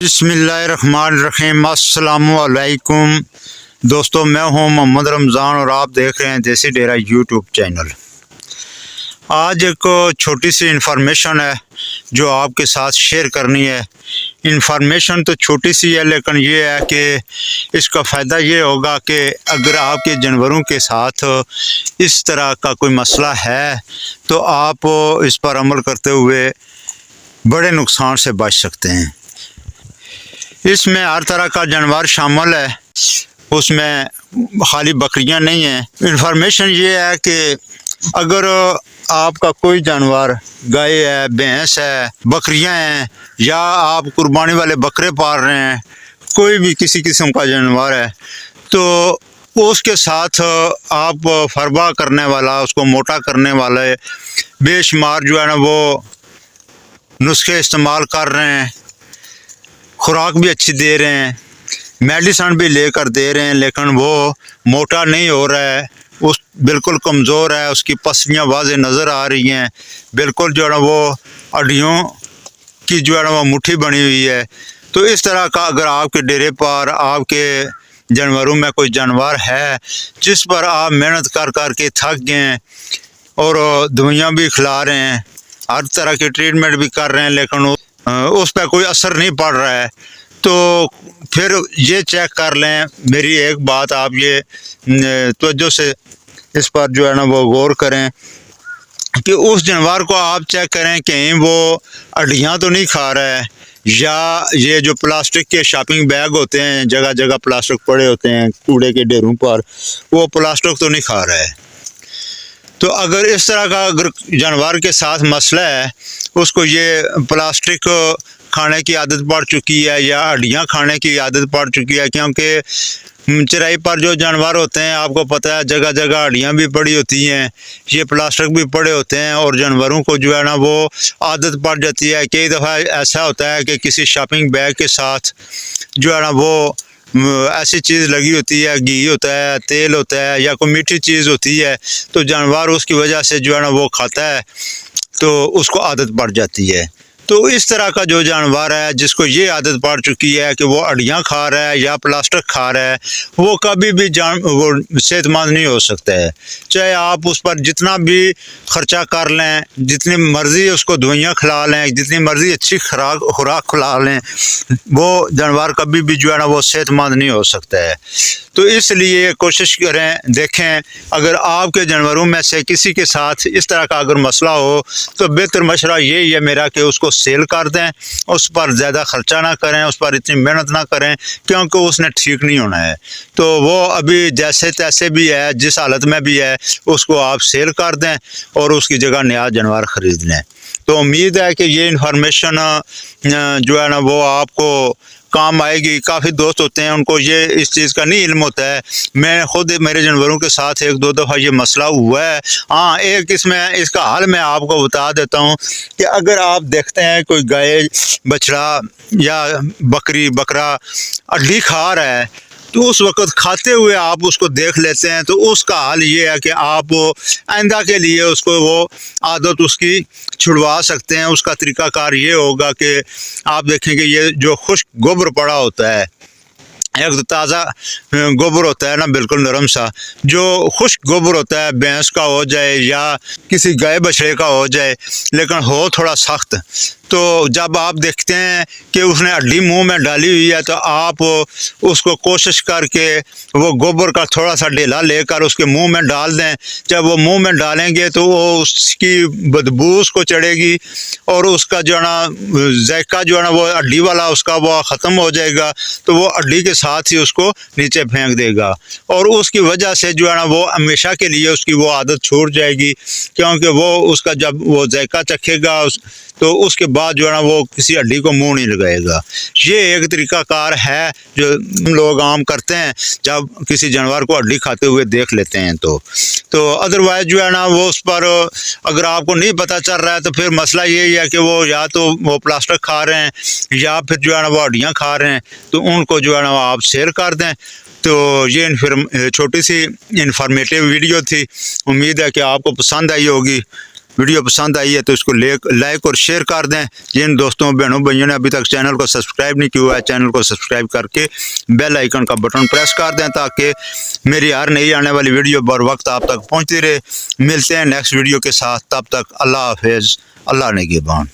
بسم اللہ الرحمن الرحیم۔ السلام علیکم دوستو، میں ہوں محمد رمضان اور آپ دیکھ رہے ہیں دیسی ڈیرہ یوٹیوب چینل۔ آج ایک چھوٹی سی انفارمیشن ہے جو آپ کے ساتھ شیئر کرنی ہے۔ انفارمیشن تو چھوٹی سی ہے لیکن یہ ہے کہ اس کا فائدہ یہ ہوگا کہ اگر آپ کے جانوروں کے ساتھ اس طرح کا کوئی مسئلہ ہے تو آپ اس پر عمل کرتے ہوئے بڑے نقصان سے بچ سکتے ہیں۔ اس میں ہر طرح کا جانور شامل ہے، اس میں خالی بکریاں نہیں ہیں۔ انفارمیشن یہ ہے کہ اگر آپ کا کوئی جانور گائے ہے، بھینس ہے، بکریاں ہیں، یا آپ قربانی والے بکرے پال رہے ہیں، کوئی بھی کسی قسم کا جانور ہے، تو اس کے ساتھ آپ فربا کرنے والا، اس کو موٹا کرنے والے بے شمار جو ہے نا وہ نسخے استعمال کر رہے ہیں، خوراک بھی اچھی دے رہے ہیں، میڈیسن بھی لے کر دے رہے ہیں، لیکن وہ موٹا نہیں ہو رہا ہے، اس بالکل کمزور ہے، اس کی پسلیاں واضح نظر آ رہی ہیں، بالکل جو ہے نا وہ ہڈیوں کی جو ہے نا وہ مٹھی بنی ہوئی ہے۔ تو اس طرح کا اگر آپ کے ڈیرے پر آپ کے جانوروں میں کوئی جانور ہے جس پر آپ محنت کر کر کے تھک گئے ہیں اور دوائیاں بھی کھلا رہے ہیں، ہر طرح کی ٹریٹمنٹ بھی کر رہے ہیں، لیکن اس پہ کوئی اثر نہیں پڑ رہا ہے، تو پھر یہ چیک کر لیں۔ میری ایک بات آپ یہ توجہ سے اس پر جو ہے نا وہ غور کریں کہ اس جانور کو آپ چیک کریں کہیں وہ ہڈیاں تو نہیں کھا رہا ہے، یا یہ جو پلاسٹک کے شاپنگ بیگ ہوتے ہیں، جگہ جگہ پلاسٹک پڑے ہوتے ہیں کوڑے کے ڈھیروں پر، وہ پلاسٹک تو نہیں کھا رہا ہے۔ تو اگر اس طرح کا اگر جانور کے ساتھ مسئلہ ہے، اس کو یہ پلاسٹک کھانے کی عادت پڑ چکی ہے یا ہڈیاں کھانے کی عادت پڑ چکی ہے، کیونکہ چرائی پر جو جانور ہوتے ہیں آپ کو پتہ ہے جگہ جگہ ہڈیاں بھی پڑی ہوتی ہیں، یہ پلاسٹک بھی پڑے ہوتے ہیں، اور جانوروں کو جو ہے نا وہ عادت پڑ جاتی ہے۔ کئی دفعہ ایسا ہوتا ہے کہ کسی شاپنگ بیگ کے ساتھ جو ہے نا وہ ایسی چیز لگی ہوتی ہے، گھی ہوتا ہے، تیل ہوتا ہے، یا کوئی میٹھی چیز ہوتی ہے، تو جانور اس کی وجہ سے جو ہے نا وہ کھاتا ہے تو اس کو عادت پڑ جاتی ہے۔ تو اس طرح کا جو جانور ہے جس کو یہ عادت پڑ چکی ہے کہ وہ ہڈیاں کھا رہا ہے یا پلاسٹک کھا رہا ہے، وہ کبھی بھی وہ صحت مند نہیں ہو سکتا ہے، چاہے آپ اس پر جتنا بھی خرچہ کر لیں، جتنی مرضی اس کو دوائیاں کھلا لیں، جتنی مرضی اچھی خوراک کھلا لیں، وہ جانور کبھی بھی جو ہے نا وہ صحت مند نہیں ہو سکتا ہے۔ تو اس لیے کوشش کریں، دیکھیں اگر آپ کے جانوروں میں سے کسی کے ساتھ اس طرح کا اگر مسئلہ ہو تو بہتر مشورہ یہی ہے میرا کہ اس کو سیل کر دیں، اس پر زیادہ خرچہ نہ کریں، اس پر اتنی محنت نہ کریں، کیونکہ اس نے ٹھیک نہیں ہونا ہے۔ تو وہ ابھی جیسے تیسے بھی ہے، جس حالت میں بھی ہے، اس کو آپ سیل کر دیں اور اس کی جگہ نیا جانور خرید لیں۔ تو امید ہے کہ یہ انفارمیشن جو ہے نا وہ آپ کو کام آئے گی۔ کافی دوست ہوتے ہیں ان کو یہ اس چیز کا نہیں علم ہوتا ہے، میں خود میرے جانوروں کے ساتھ ایک دو دفعہ یہ مسئلہ ہوا ہے۔ ہاں، ایک اس کا حل میں آپ کو بتا دیتا ہوں کہ اگر آپ دیکھتے ہیں کوئی گائے، بچڑا یا بکرا ہڈی کھا رہا ہے، تو اس وقت کھاتے ہوئے آپ اس کو دیکھ لیتے ہیں، تو اس کا حل یہ ہے کہ آپ آئندہ کے لیے اس کو وہ عادت اس کی چھڑوا سکتے ہیں۔ اس کا طریقہ کار یہ ہوگا کہ آپ دیکھیں کہ یہ جو خشک گوبر پڑا ہوتا ہے، ایک تو تازہ گوبر ہوتا ہے نا بالکل نرم سا، جو خشک گوبر ہوتا ہے بھینس کا ہو جائے یا کسی گائے بچڑے کا ہو جائے، لیکن ہو تھوڑا سخت، تو جب آپ دیکھتے ہیں کہ اس نے ہڈی منہ میں ڈالی ہوئی ہے، تو آپ اس کو کوشش کر کے وہ گوبر کا تھوڑا سا ڈھیلا لے کر اس کے منہ میں ڈال دیں۔ جب وہ منہ میں ڈالیں گے تو وہ اس کی بدبو اس کو چڑھے گی، اور اس کا جو ہے نا ذائقہ جو ہے نا وہ ہڈی والا اس کا وہ ختم ہو جائے گا، تو وہ ہڈی کے ساتھ ہی اس کو نیچے پھینک دے گا، اور اس کی وجہ سے جو ہے نا وہ ہمیشہ کے لیے اس کی وہ عادت چھوٹ جائے گی، کیونکہ وہ اس کا جب وہ ذائقہ چکھے گا تو اس کے بعد جو ہے نا وہ کسی ہڈی کو منہ نہیں لگائے گا۔ یہ ایک طریقہ کار ہے جو ہم لوگ عام کرتے ہیں جب کسی جانور کو ہڈی کھاتے ہوئے دیکھ لیتے ہیں۔ تو ادروائز جو ہے نا وہ اس پر اگر آپ کو نہیں پتہ چل رہا ہے تو پھر مسئلہ یہی ہے کہ وہ یا تو وہ پلاسٹک کھا رہے ہیں یا پھر جو ہے نا وہ ہڈیاں کھا رہے ہیں، تو ان کو جو ہے نا آپ سیل کر دیں۔ تو یہ چھوٹی سی انفارمیٹیو ویڈیو تھی، امید ہے کہ آپ کو پسند آئی ہوگی۔ ویڈیو پسند آئی ہے تو اس کو لائک اور شیئر کر دیں. جن دوستوں بہنوں بھائیوں نے ابھی تک چینل کو سبسکرائب نہیں کیا ہوا ہے چینل کو سبسکرائب کر کے بیل آئیکن کا بٹن پریس کر دیں تاکہ میری ہر نئی آنے والی ویڈیو بر وقت آپ تک پہنچتی رہے. ملتے ہیں نیکسٹ ویڈیو کے ساتھ. تب تک اللہ حافظ. اللہ نگہبان.